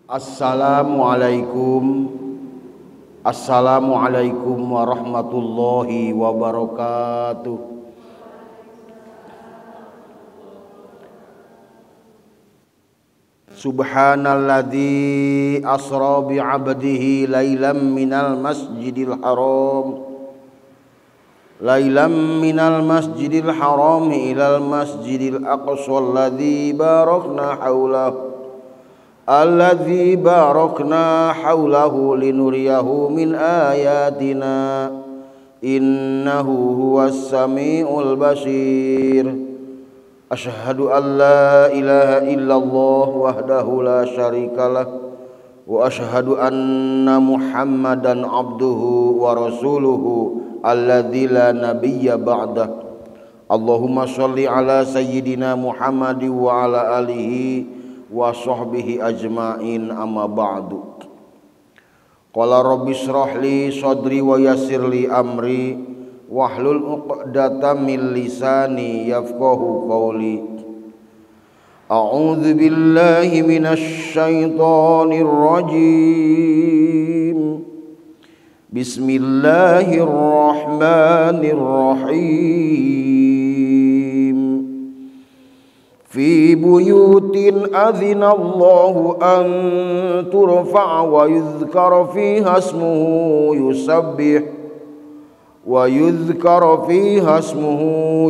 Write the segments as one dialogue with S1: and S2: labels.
S1: Assalamualaikum warahmatullahi wabarakatuh. Subhanalladzi asra bi'abdihi lailam minal masjidil haram ilal masjidil aqsa alladzi barakna haulahu linuriyahu min ayatina innahu huwas samiul basir. Asyhadu an la ilaha illallah wahdahu la syarikalah wa asyhadu anna muhammadan abduhu wa rasuluhu alladzi la nabiyya ba'dah. Allahumma shalli ala sayyidina Muhammadin wa ala alihi wa sahbihi ajma'in, amma ba'du. Qala rabbi shrah li sadri wa yassir li amri wahlul 'uqdatam min lisani yafqahu qawli. A'udzu billahi minasy syaithanir rajim. Bismillahirrahmanirrahim. Fi buyutin adzinallahu an turfa'a wa yuzkara fiha ismuhu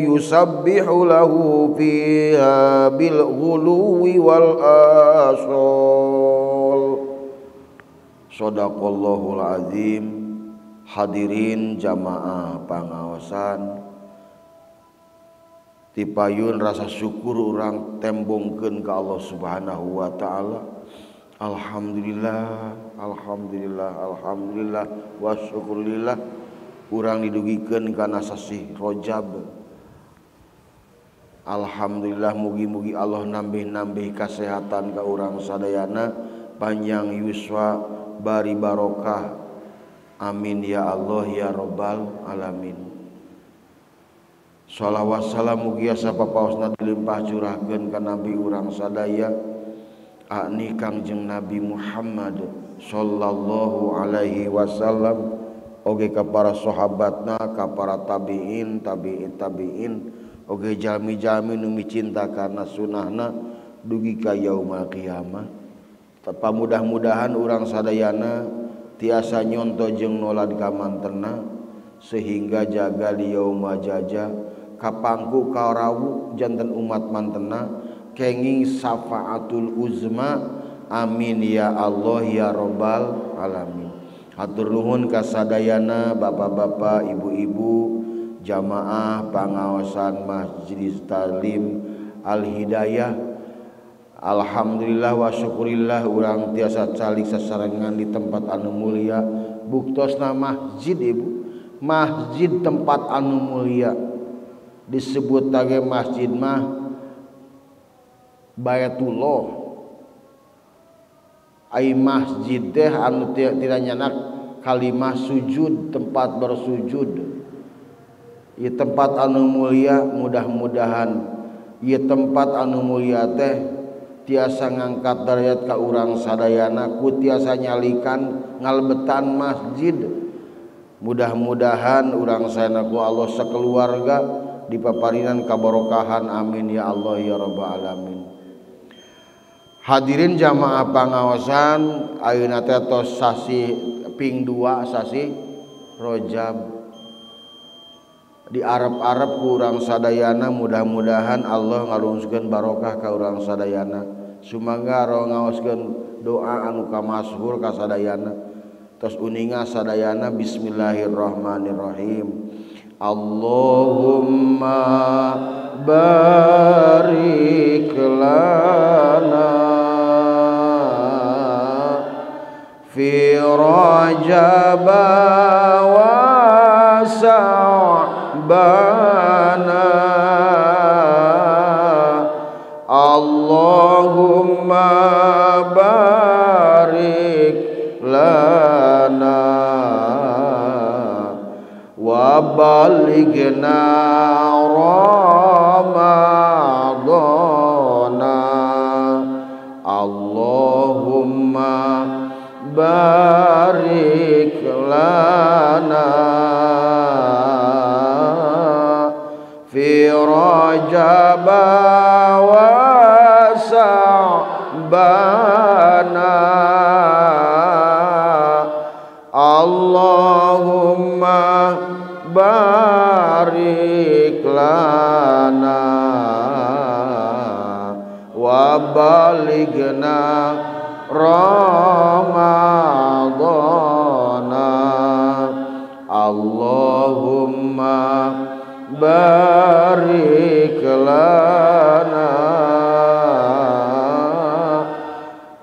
S1: yusabbihu lahu fiha bil ghuluwi wal asal. Shadaqallahul azim. Hadirin jamaah pangaosan, tipayun rasa syukur urang tembongkeun ka Allah Subhanahu wa taala. Alhamdulillah wa syukurillah urang didugikeun kana sasih Rajab. Alhamdulillah, mugi-mugi Allah nambih-nambih kasehatan ka urang sadayana, panjang yuswa, bari barokah. Amin ya Allah ya rabbal alamin. Shalawat salam mugi asa papaosna dilimpah curahkeun ka nabi urang sadaya akni Kangjeng Nabi Muhammad sallallahu alaihi wasallam, oge ka para sahabatna, ka para tabiin, oge jalmi-jalmi nu micinta kana sunahna dugi ka yaumul qiyamah. Mudah-mudahan urang sadayana tiasa nyonto jeung nolad ka mantenna sehingga jaga di yauma jaja kapangku karawu janten umat mantenna kenging syafaatul uzma. Amin ya Allah ya rabbal alamin. Hatur nuhun ka sadayana bapak-bapak, ibu-ibu, jamaah pangaosan Masjid Talim Al Hidayah. Alhamdulillah wa syukurillah urang tiasa calik sasarengan di tempat anu mulia, buktosna masjid ibu, masjid tempat anu mulia. Disebut tage masjid mah Baitullah. Ai masjid teh anu tidak nyanak kalimah sujud, tempat bersujud. Ieu tempat anu mulia, mudah-mudahan ieu tempat anu mulia teh tiasa ngangkat derajat ka urang sadayana, ku tiasa nyalikan ngalbetan masjid. Mudah-mudahan urang sadayana ku Allah sakeluarga dipaparinan kabarokahan. Amin ya Allah ya rabbal alamin. Hadirin jamaah pangaosan, ayeuna teh tos sasi ping 2 sasi Rajab. Di Arab-Arab ku urang sadayana, mudah-mudahan Allah ngarungskeun barokah ka urang sadayana. Sumangga ro ngaoskeun doa anu kamashhur ka sadayana. Tos uninga sadayana bismillahirrahmanirrahim. Allahumma barik lana fi Rajab wa Sa'bana. Allahumma barik lana wa balighna Ramadana. Allahumma Rajab wa Sa'bana Allahumma barik lana wa balighna Ramadana Allahumma barik lana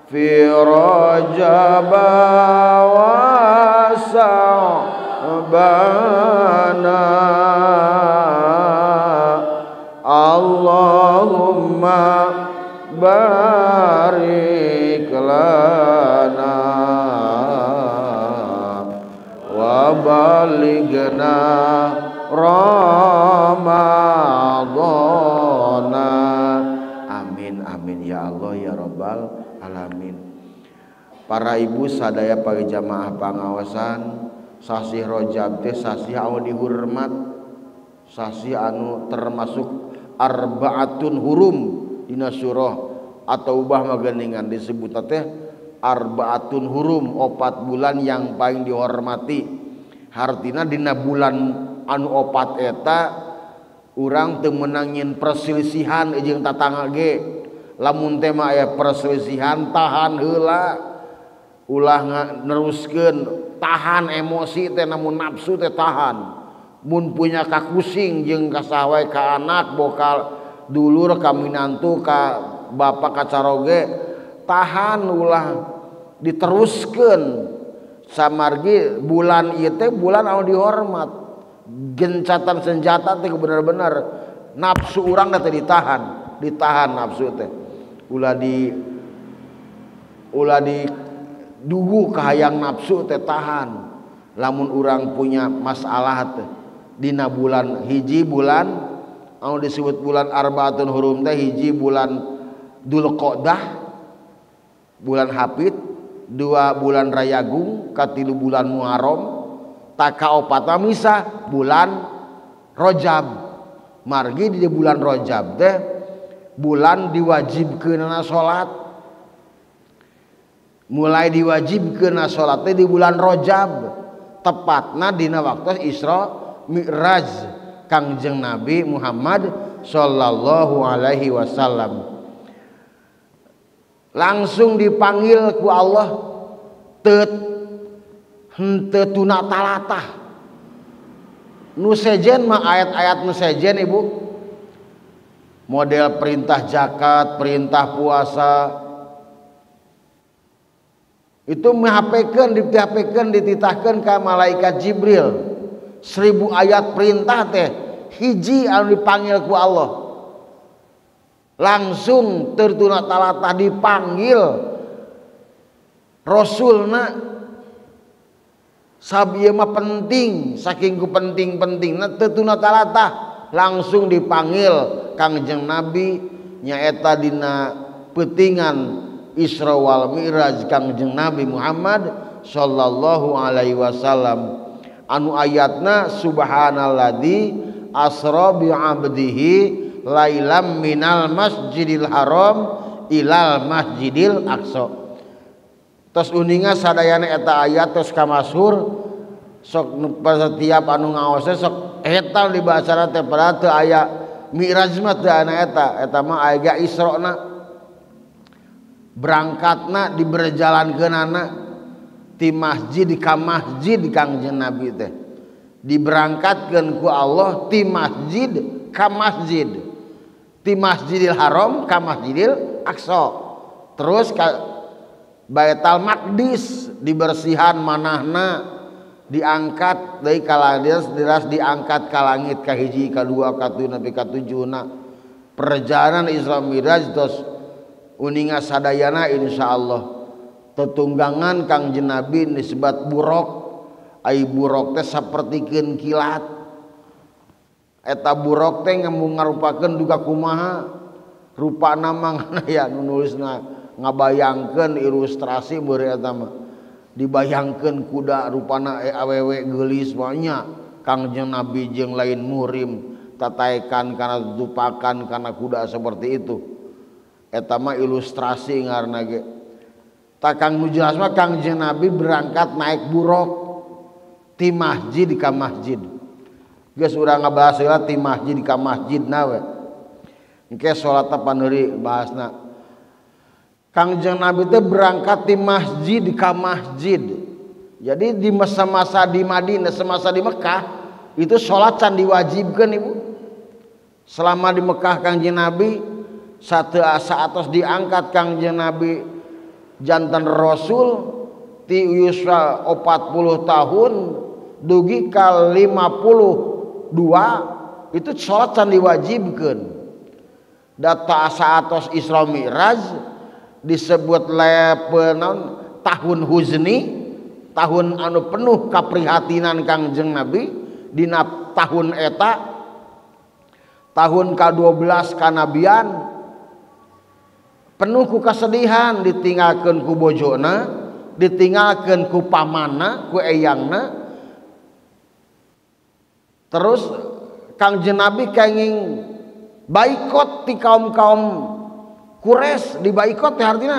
S1: fi Rajab wa Sa'bana Allahumma barik lana wa balighna Ramadana amin amin ya Allah ya Rabbal alamin. Para ibu sadaya pagi jamaah pangawasan sasi Rajab teh sasi anu dihormat sasi anu termasuk arbaatun hurum dina surah atau ubah mageningan disebut teh arbaatun hurum 4 bulan yang paling dihormati hartina dina bulan anu 4 eta urang teu menangin perselisihan jeung tatangga ge lamun teh mah aya perselisihan tahan heula ulah neruskeun tahan emosi teh namun nafsu teh tahan mun punya kakusing jeung kasawe ka anak bokal dulur ka minantu ka bapak ka caroge tahan ulah diteruskeun samargi bulan ieu teh bulan anu dihormat gencatan senjata teh bener-bener nafsu urang teh ditahan nafsu teh ulah di dugu kahayang nafsu teh tahan lamun urang punya masalah teh dina bulan hiji bulan anu disebut bulan arbaatun hurum teh hiji bulan Dzulqa'dah bulan Hapit 2 bulan Rayagung katilu bulan Muharram taka opatna misah bulan Rajab margi di bulan Rajab teh bulan diwajibkeunna salat mulai diwajibkeunna salat teh di bulan Rajab tepatna dina waktu Isra Mi'raj Kangjeng Nabi Muhammad sallallahu alaihi wasallam langsung dipanggil ku Allah henteu tuna talatah nu sejen mah ayat-ayat nu sejen ibu model perintah zakat perintah puasa itu dihapikeun dititahkeun ka malaikat Jibril 1000 ayat perintah teh hiji anu dipanggil ku Allah langsung tertuna talatah dipanggil Rasulna sabieu mah penting saking ku penting-pentingna tertuna talatah langsung dipanggil Kangjeng Nabi nyaeta dina peutingan Isra wal Mi'raj Kangjeng Nabi Muhammad sallallahu alaihi wasallam anu ayatna subhanalladzi asra bi 'abdihi lailam minal masjidil haram ilal masjidil aqsa tos uninga sadayana eta ayat tos kamasyhur sok setiap anu ngaos sok eta dibacana teh padahal teu aya Mi'raj mah teu ana eta mah aya Isra-na berangkatna diberjalankeunana ti masjid ka masjid Kangjeng Nabi teh diberangkatkeun ku Allah ti masjid ka masjid ti Masjidil Haram ka Masjidil Aqsa terus ka Baitul Maqdis dibersihan manahna diangkat dari kaladias diangkat ka langit ka hiji ka dua ka tilu nepi ka tujuhna perjalanan Isra Mi'raj tos uninga sadayana insyaallah tetunggangan Kangjeng Nabi nisbat buruk ai buruk teh sapertikeun kilat eta buruk teh ngarupakeun duga kumaha rupana mah ya nulisna ngabayangkeun ilustrasi beuri eta mah dibayangkeun kuda rupana awewe geulis banyak Kangjeng Nabi jeung lain muhrim ditataekan kana tutupakan kana kuda seperti itu. Eta mah ilustrasi ngaranna ge. Takang nu jelas mah Kangjeng Nabi berangkat naik buruk ti masjid ka masjid. Geus urang ngabahas heula ti masjid ka masjidna we. Engke salat paneuri bahasna. Kangjeng Nabi teh berangkat ti masjid ka masjid. Jadi di masa-masa di Madinah, semasa di Mekah itu sholat can diwajibkan ibu. Selama di Mekah Kangjeng Nabi satu saatos diangkat Kangjeng Nabi jantan Rasul ti yusra 40 tahun dugi ka 52 itu sholat can diwajibkan. Data saatos Isra Mi'raj disebut lepenon tahun huzni, tahun anu penuh kaprihatinan Kangjeng Nabi dina tahun eta tahun ke-12 kanabian penuh ku kasedihan ditinggalkeun ku bojona, ditinggalkeun ku pamanna, ku eyangna. Terus Kangjeng Nabi kenging baikot ti kaum-kaum Quraisy, di baikot teh artinya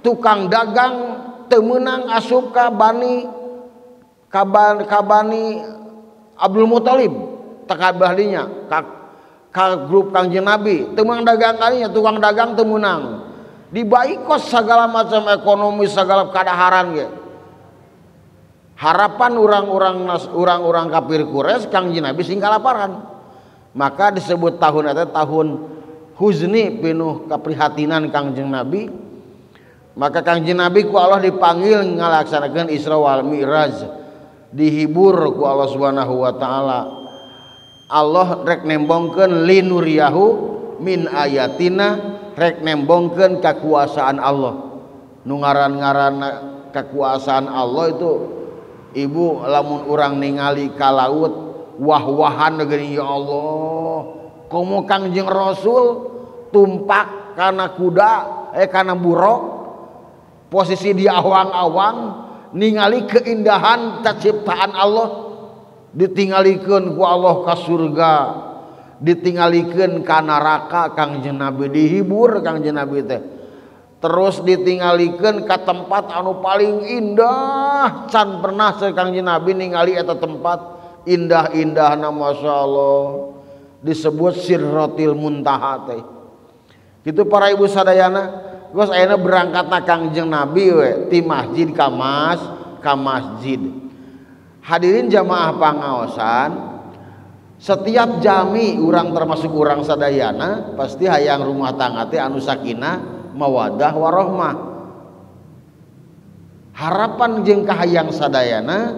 S1: tukang dagang temenang asup ka Bani Abdul Muthalib takabahlinya ka grup Kangjeng Nabi temenang dagang kalinya tukang dagang temenang dibaikot segala macam ekonomi segala kadaharan ge. Harapan orang-orang kafir Quraisy Kangjeng Nabi sing kalaparan. Maka disebut tahun eta tahun huzni penuh keprihatinan Kangjeng Nabi. Maka Kangjeng Nabi ku Allah dipanggil ngalaksanakeun Isra wal Mi'raj, dihibur ku Allah Subhanahu wa taala. Allah rek nembongkeun linuriyahu min ayatina, rek nembongkeun kekuasaan Allah. Nu ngaran-ngaranna kekuasaan Allah itu ibu lamun urang ningali ka laut wah-wahan geuning ya Allah. Komo Kangjeng Rasul tumpak kana kuda kana buruk posisi di awang-awang ningali keindahan ciptaan Allah, ditinggalikeun ku Allah ka surga, ditinggalikeun ka neraka. Kangjeng Nabi dihibur Kangjeng Nabi teh. Terus ditinggalikeun ka tempat anu paling indah, can pernah Kangjeng Nabi ningali eta tempat indah-indahna masyaallah, disebut Sirratil Muntaha teh. Kitu para ibu sadayana. Terus ayeuna berangkatna Kangjeng Nabi we ti masjid ka masjid. Hadirin jamaah pangaosan, setiap jami urang termasuk urang sadayana pasti hayang rumah tangga teh anu sakinah mawaddah warahmah. Harapan jeung kahayang sadayana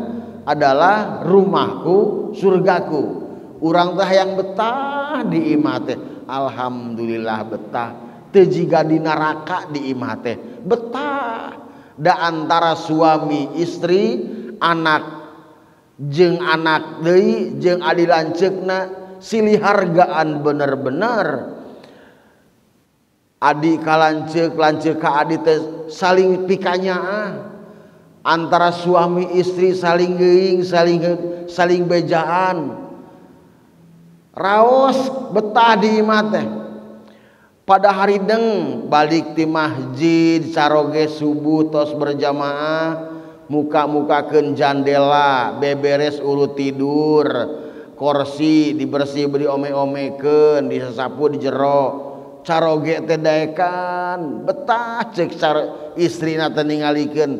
S1: adalah rumahku surgaku. Urang teh hayang betah di imah teh. Alhamdulillah betah. Tejiga di neraka di imah teh betah. Da antara suami istri anak jeung anak deui jeung adi lanceukna silih hargaan bener-bener. Adi ka lanceuk ka adi teh saling pikanyaah. Antara suami istri saling geuing saling bejaan. Raos betah di imah teh. Pada hari deng balik ti masjid saroge subuh tos berjamaah muka-mukakeun jandela beberes urut tidur kursi dibersih beri ome-omekeun disasapu di jero caroge teh daekan betah ceuk istrina teh ningalikeun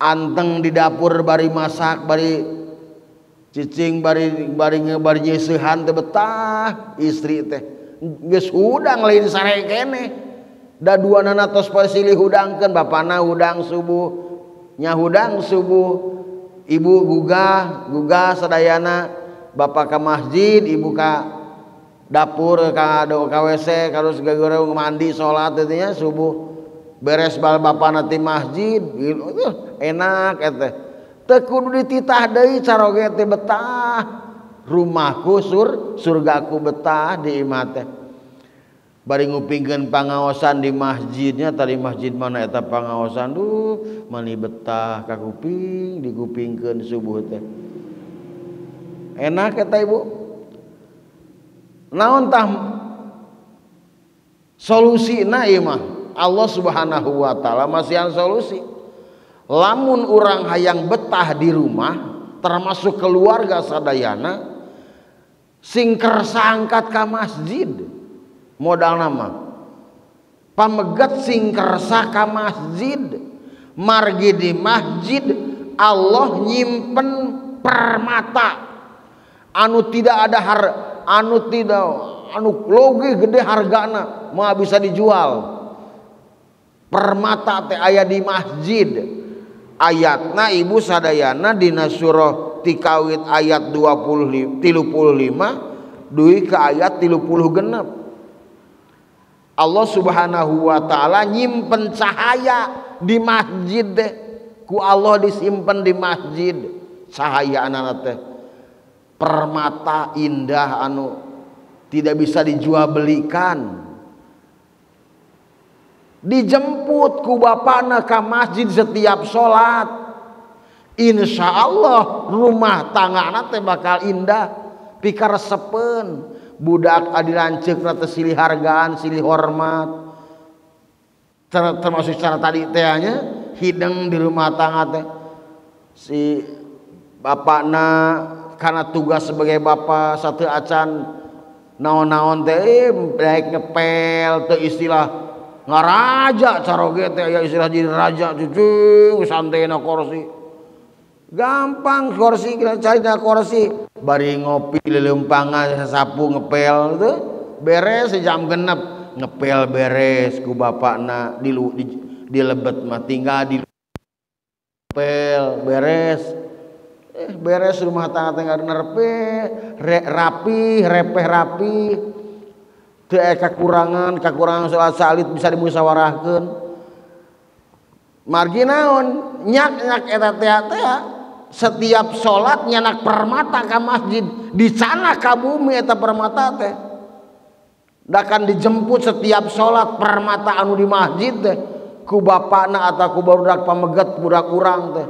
S1: anteng di dapur bari masak bari cicing bari nyeusehan teh betah istri teh. Geus hudang lain sare kene da duanana tos pasilih hudangkeun bapana hudang subuh nya hudang subuh ibu gugah sadayana bapa ka masjid ibu ka dapur ka WC terus gegere mandi salat teh nya subuh beres bal bapana ti masjid enak eta teu kudu dititah deui caroge teh betah. Rumahku surgaku betah di imah teh. Bari ngupingkeun pangaosan di masjidnya tadi masjid mana eta pangaosan mani betah ka kuping digupingkeun subuh teh. Enak eta ibu. Naon tah solusina ieu mah Allah Subhanahu wa taala masihan solusi. Lamun urang hayang betah di rumah termasuk keluarga sadayana sing kersa angkat ka masjid modal nama pamegat sing kersa ka masjid margi di masjid Allah nyimpen permata anu tidak ada anu loge gede hargana mah bisa dijual. Permata teh aya di masjid. Ayatna ibu sadayana dina surah Tikawit ayat 35 duwi ke ayat 36. Allah Subhanahu wa taala nyimpen cahaya di masjid deh. Ku Allah disimpen di masjid cahaya anak teh. Permata indah anu tidak bisa dijual belikan. Dijemput ku bapana ka masjid setiap sholat. Insya Allah rumah tanggana teh bakal indah pikaresepen budak adilanceuk teh silih hargaan silih hormat termasuk cara tadi teh nya hideng di rumah tangga teh si bapakna karena tugas sebagai bapak satu acan naon-naon teh baik ngepel teu istilah ngaraja caroge teh aya istilah jadi raja cucung santai na kursi gampang kursi cari na kursi bari ngopi lelempangan sapu ngepel tuh beres jam genep ngepel beres ku bapakna dilebet mah tinggal di ngepel beres rumah tangga tengah nerpe rapi teu aya kakurangan salat salit bisa dimusyawarahkeun margi naon nyak eta teh setiap salat nyanak permata ka masjid dicana ka bumi eta permata teh da kan dijemput setiap salat permata anu di masjid teh ku bapana atawa ku barudak pameget budak urang teh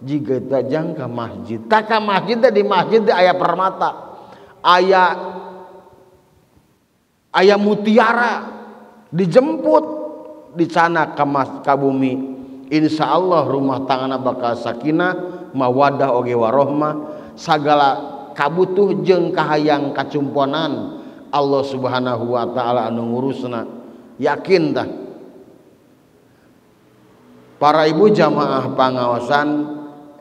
S1: jiga tajang ka masjid tah ka masjid teh di masjid teh aya permata aya mutiara dijemput dicana ka bumi insyaallah rumah tanggana bakal sakinah mawaddah oge warohmah sagala kabutuh jeung kahayang kacumponan Allah Subhanahu wa taala anu ngurusna yakin tah para ibu jamaah pangaosan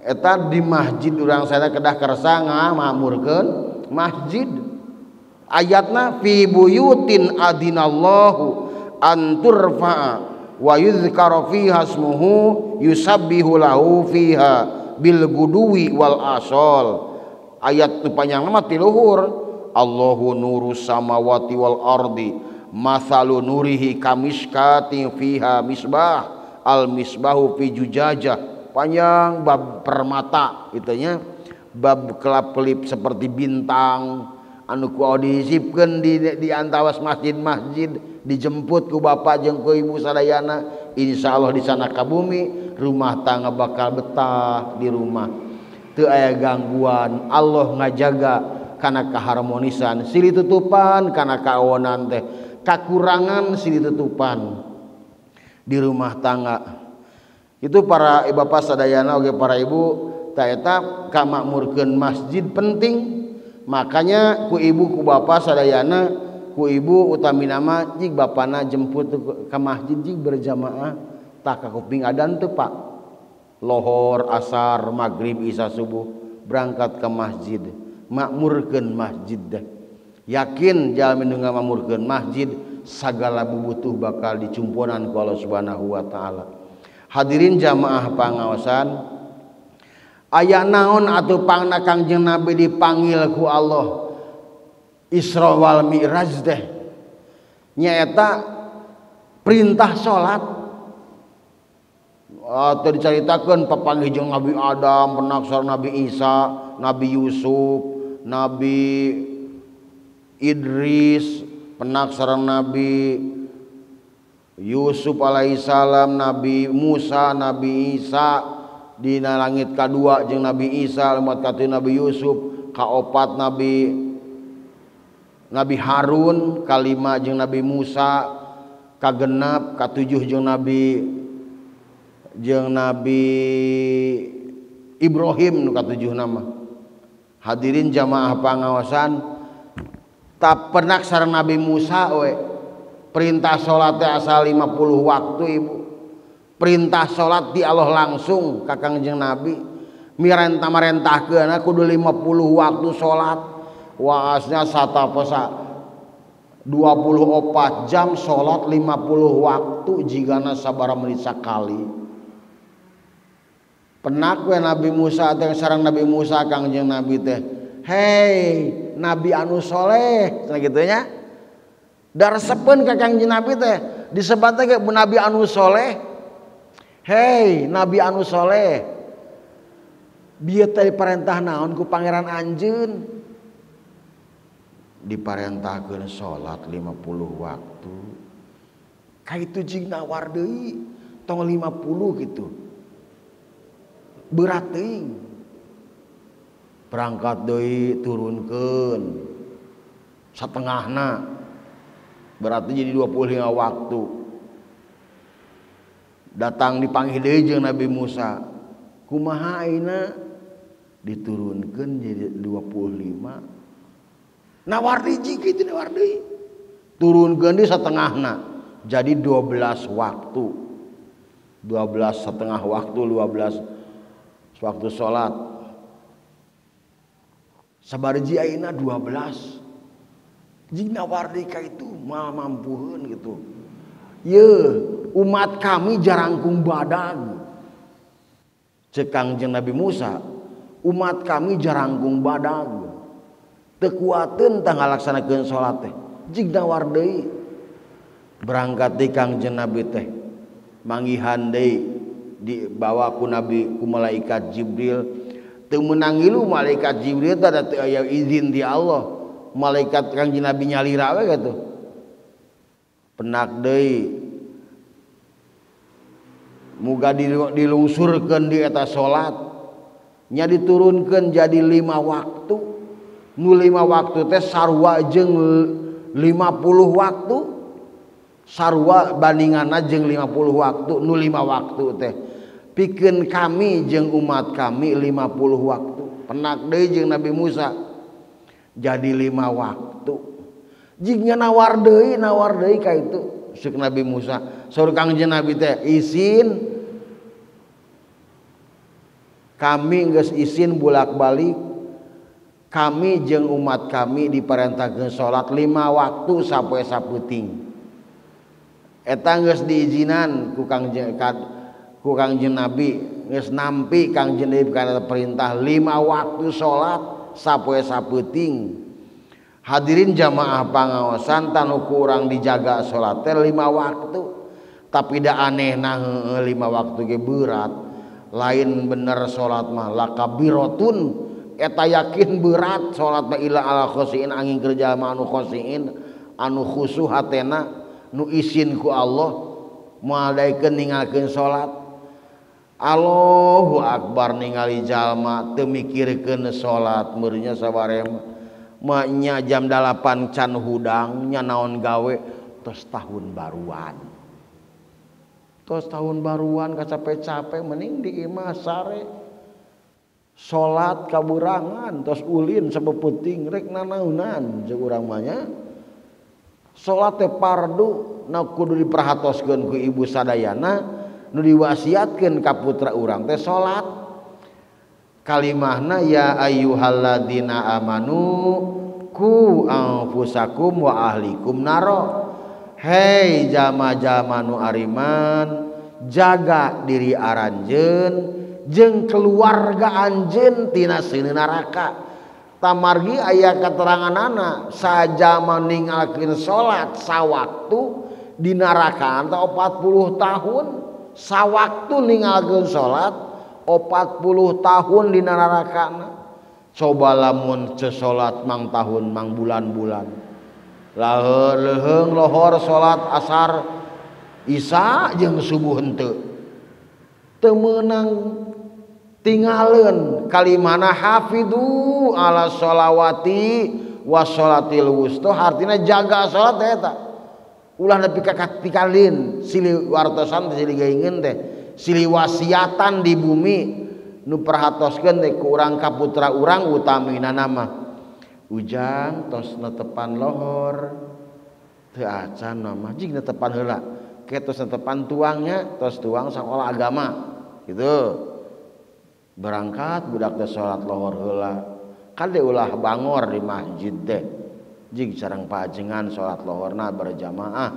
S1: eta di masjid urang sadaya kedah kersa ngamakmurkeun masjid. Ayatna fi buyutin adinallahu an turfa'a wa yuzkara fiha ismuhu yusabbihu lahu fiha bil guduwi wal asal. Ayat tu panjang nama tiluhur Allahu nurus samawati wal ardi mathalu nurihi kamiskatin fiha misbah al misbahu fi jujajah panjang bab permata itunya bab kelap-kelip seperti bintang anu ku disipkeun di antawas masjid-masjid dijemput ku bapak jeung ku ibu sadayana insyaallah di sana ka bumi rumah tangga bakal betah di rumah teu aya gangguan Allah ngajaga kana kaharmonisan silih tutupan kana kaonan teh kakurangan silih tutupan di rumah tangga itu para bapak sadayana oge para ibu ta eta kamakmurkeun masjid penting. Makanya ku ibu ku bapak sadayana ku ibu utami nama jig bapana jemput ke masjid jig berjamaah tak ka kuping adan teu Pak lohor asar maghrib isya subuh berangkat ke masjid makmurkeun masjid deh yakin jalmi nu ngamakmurkeun masjid sagala bubutuh bakal dicumpunan ku Allah Subhanahu wa taala. Hadirin jamaah pangaosan aya naon atuh pangna Kangjeng Nabi dipanggil ku Allah Isra wal Mi'raj teh nyaeta perintah salat atau dicaritakeun papanggih jeung Nabi Adam penaksar Nabi Isa Nabi Yusuf Nabi Idris penaksar Nabi Yusuf alaihissalam Nabi Musa Nabi Isa dina langit kadua jeung Nabi Isa lumat katu Nabi Yusuf kaopat Nabi Nabi Harun, kalima jeung Nabi Musa, kagenap, katujuh jeung Nabi Ibrahim nu katujuh nama. Hadirin jamaah pangaosan, tak pernah sareng Nabi Musa we perintah salat teh asal 50 waktu ibu. Perintah salat di Allah langsung ka Kangjeng Nabi. Marentahkeun kudu 50 waktu salat. Waasnya sataposa 24 jam salat 50 waktu jigana sabaraha menit sakali. Penak we Nabi Musa teh sareng Nabi Musa Kangjeng Nabi teh, "Hei, Nabi anu soleh," cenah kitu nya. Da resepeun ka Kangjeng Nabi teh disebat teh Nabi anu soleh. "Hei, Nabi anu soleh." Bieu teh diparentah naon ku Pangeran Anjeun? Diparentahkeun salat 50 waktu. Ka itu jigna war deui, tong 50 gitu. Berat teuing. Berangkat deui turunkeun satengahna. Berarti jadi 25 waktu. Datang dipanggil deui jeung Nabi Musa. Kumaha ayeuna? Diturunkeun jadi 25. Nawar deui kitu nawar deui. Turunkeun deui satengahna. Jadi 12 waktu. 12 setengah waktu, 12 waktu sholat. Sabarji ayeuna 12. Jigna wardi ka itu mal mampuheun gitu. Ye, umat kami jarangkung badag. Ceuk Kangjeng Nabi Musa, umat kami jarangkung badag. Teu kuateun tah ngalaksanakeun salat teh. Jigna wardi berangkat deui Kangjeng Nabi teh. Manggihan deui dibawa ku Nabi ku malaikat Jibril. Teu meunang ngilu malaikat Jibril teh da teu aya izin ti Allah. Malaikat Kangjeng Nabi nyalira we gitu. Penak deui muga dilungsurkeun di eta salat nya diturunkeun jadi 5 waktu. Nu 5 waktu teh sarua jeung 50 waktu. Sarua bandinganna jeung 50 waktu. Nu 5 waktu teh pikeun kami jeung umat kami 50 waktu. Penak deui jeung Nabi Musa jadi 5 waktu. Jigna nawar deui ka itu ceuk Nabi Musa. Saur Kangjeng Nabi teh izin kami geus izin bolak-balik. Kami jeung umat kami diparentahkeun salat 5 waktu sapoe sapeuting. Eta geus diizinan ku Kangjeng Nabi, geus nampi Kangjeng Nabi kana perintah 5 waktu salat sapoe sapeuting. Hadirin jamaah pangaosan tanu kurang dijaga salat teh 5 waktu. Tapi da anehna heueuh 5 waktu ge berat. Lain bener salat mah lakabiratun. Eta yakin berat salat mah ila ala khosiin angin kerja mah anu khosiin anu khusyuk hatena nu izin ku Allah moal-daikeun ningalkeun salat. Allahu Akbar ningali jalma teu mikirkeun salat meureunnya sabare mah nya jam 8 can hudang nya naon gawe tos tahun baruan. Tos tahun baruan kacape-cape mending di imah sare. Salat kaburangan tos ulin sabeuting rek nanaonan jeung urang mah nya. Salat teh fardu na kudu diperhatoskeun ku ibu sadayana nu diwasiatkeun ka putra urang teh salat. Kalimahna ya ayyuhalladzina amanu ku anfusakum wa ahlikum naro. Hei jama-jama nu ariman, jaga diri aranjeun jeung keluarga anjeun tina seueur neraka. Tamargi aya keteranganana sajama ningalkeun salat sawaktu di neraka teh 40 tahun. Sawaktu ningalkeun salat 40 tahun di neraka. Coba lamun teu salat mang tahun mang bulan-bulan. Leheung lohor salat asar isya jeung subuh henteu. Teu meunang tinggalin kalimana hafidu ala sholawati wasolatil wusta artinya jaga salat eta ulah nepi ka tikalin silih wartosan silih gaingeun teh silih wasiatan di bumi nu perhatoskeun teh ku urang ka putra urang utamina nama ujang tos netepan lohor teu acan mah jig netepan heula ke tos netepan tuangnya tos tuang sakola agama gitu berangkat budak teh salat lohor heula kade ulah bangor di masjid teh jig sareng pajengan salat lohorna berjamaah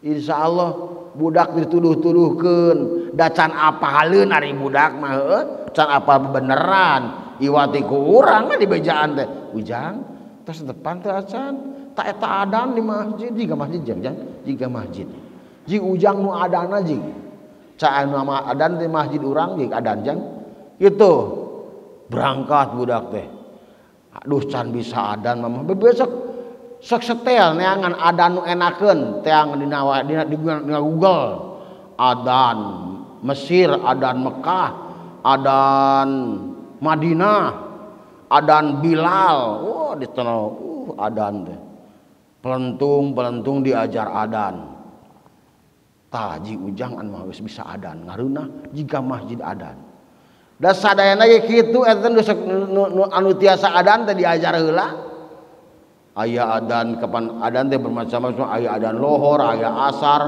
S1: insyaallah budak dituduh-tuduhkeun da can apaleun ari budak mah heuh can apal beneran iwati ku urang di bejaan teh ujang tos depan teh acan tak eta adan di masjid jiga masjid jang jiga masjid jig ujang nu adana jig ca nama adan di masjid urang jig adan jang gitu berangkat budak teh aduh can bisa adan mah besok sok setel neangan adan nu enakeun teang dina Google adan Mesir adan Mekah adan Madinah adan Bilal wah ditenau adan teh pelentung diajar adan taji ujang an mah bisa adan ngareuna jika masjid adan da sadayana ge kitu eta nu anu tiasa adan teh diajar heula aya adan kapan adan teh bermacam-macam aya adan lohor aya asar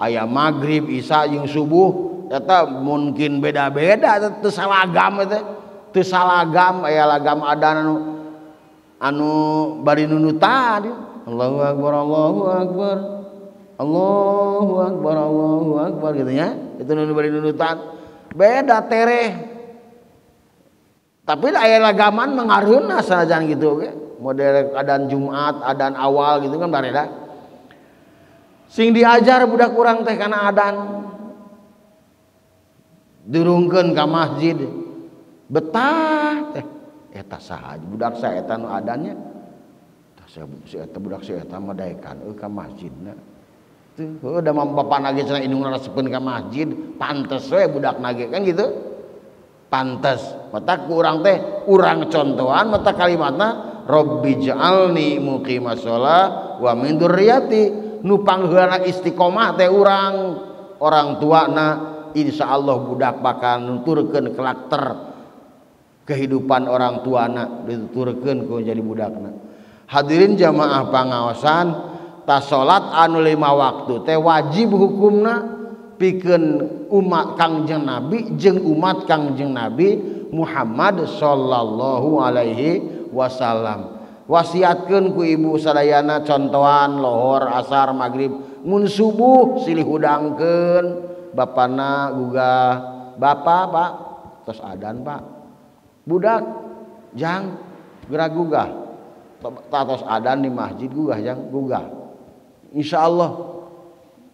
S1: aya maghrib isya jeung subuh eta mungkin beda-beda teu salagam teh teu salagam aya lagam adan anu bari nunutan Allahu akbar Allahu akbar Allahu akbar Allahu akbar gitu nya itu nu bari nunutan beda tereh tapi aya lagaman mengareuna sanajan gitu ge model adan Jumat adan awal gitu kan bareda sing diajar budak urang teh kana adan durungkeun ka masjid betah teh eta saha budak saeta nu adannya tah si eta budak si eta mah daekan ka masjidna teu heuh da bapa nage cenah indung resepkeun ka masjid pantes we budak nage kan gitu pantes mata ku urang teh urang contohan mata kalimatna Rabbi ja'alni muqimas shalah wa min dzurriyyati nu pangheulana istiqomah teh urang orang tuana insyaallah budak bakal nuturkeun karakter kehidupan orang tuana dituturkeun ku jadi budakna hadirin jamaah pangaosan ta salat anu 5 waktu teh wajib hukumna pikeun umat Kangjeng Nabi jeung umat Kangjeng Nabi Muhammad sallallahu alaihi wasallam wasiatkeun ku ibu sadayana contohan lohor asar maghrib mun subuh silih hudangkeun bapana gugah bapa pak tos adan pak budak jang gerak gugah tos adan di masjid gugah jang gugah insyaallah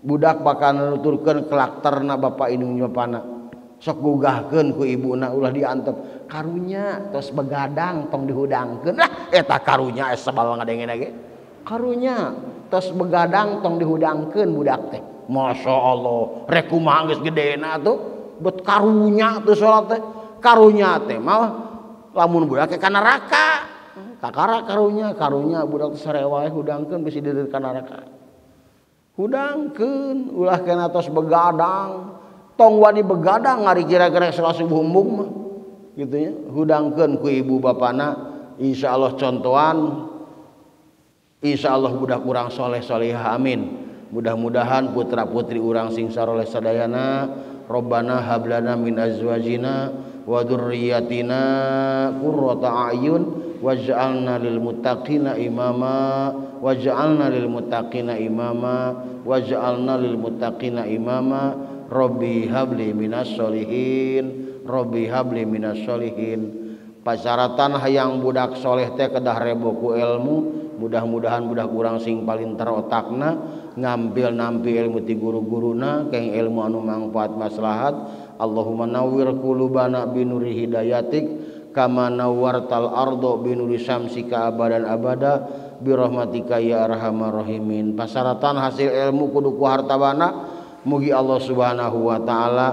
S1: budak bakal nuturkeun karakterna bapa indung bapana sok gugahkeun ku ibuna ulah diantep karunya tos begadang tong dihudangkeun lah eta karunya sabal ngadenge ge karunya tos begadang tong dihudangkeun budak teh masyaallah rek kumaha geus gedena tuh bet karunya teh salat teh karunya teh mah lamun budak ka neraka kakara karunya budak teh sarewa hudangkeun bisi deureut ka neraka hudangkeun ulah kana tos begadang tong wani begadang ngari kira-kira salat subuh embung mah gitu nya hudangkeun ku ibu bapana insyaallah contohan insyaallah budak urang soleh solehah amin mudah-mudahan putra putri urang sing saroleh sadayana Rabbana hablana min azwajina wa dzurriyyatina qurrata a'yun waj'alna lil muttaqina imama waj'alna lil muttaqina imama waj'alna lil muttaqina imama Rabbi habli minas sholihin Rabbi habli minas sholihin pasyaratan hayang budak soleh teh kedah rebo ku ilmu mudah-mudahan budak urang sing paling terotakna ngambil nampi ilmu ti guru-guruna keng ilmu anu mangfaat maslahat Allahumma nawwir qulubana binuri hidayatik kama nawwartal ardo binuri syamsika abadan abada birahmatika ya arhamar rahimin pasyaratan hasil ilmu kudu ku hartabana mugi Allah Subhanahu wa taala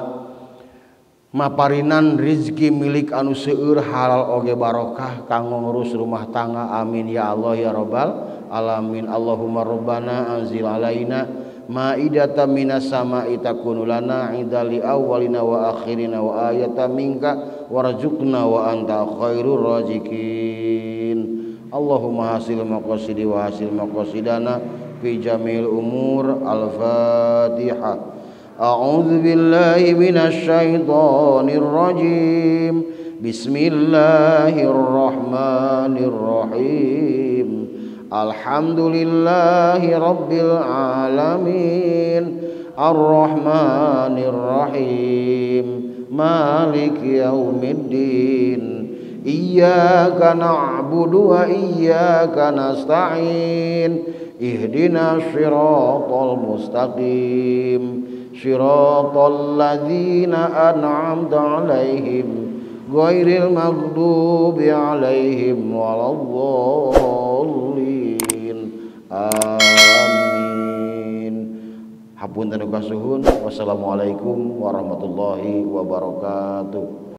S1: maparinan rizki milik anu seueur halal oge barokah kanggo ngurus rumah tangga amin ya Allah ya rabbal alamin. Allahumma rabbana anzil alaina maidatan minas sama'i takunu lana idali awwalina wa akhirina wa ayatan minka warzuqna wa anta khairur raziqin. Allahumma hasil maqasidi wa hasil maqasidana fi jamil umur. Al-Fatihah. A'udzu billahi minasy syaithanir rajim. Bismillahirrahmanirrahim. Alhamdulillahi rabbil alamin. Ar-Rahmanir Rahim. Maliki yaumiddin. Iyyaka na'budu wa iyyaka nasta'in. Ihdinas siratal mustaqim. Shiratal ladzina an'amta 'alaihim ghairil maghdubi 'alaihim waladdallin. Amin. Hapunten kasuhun. Wassalamualaikum warahmatullahi wabarakatuh.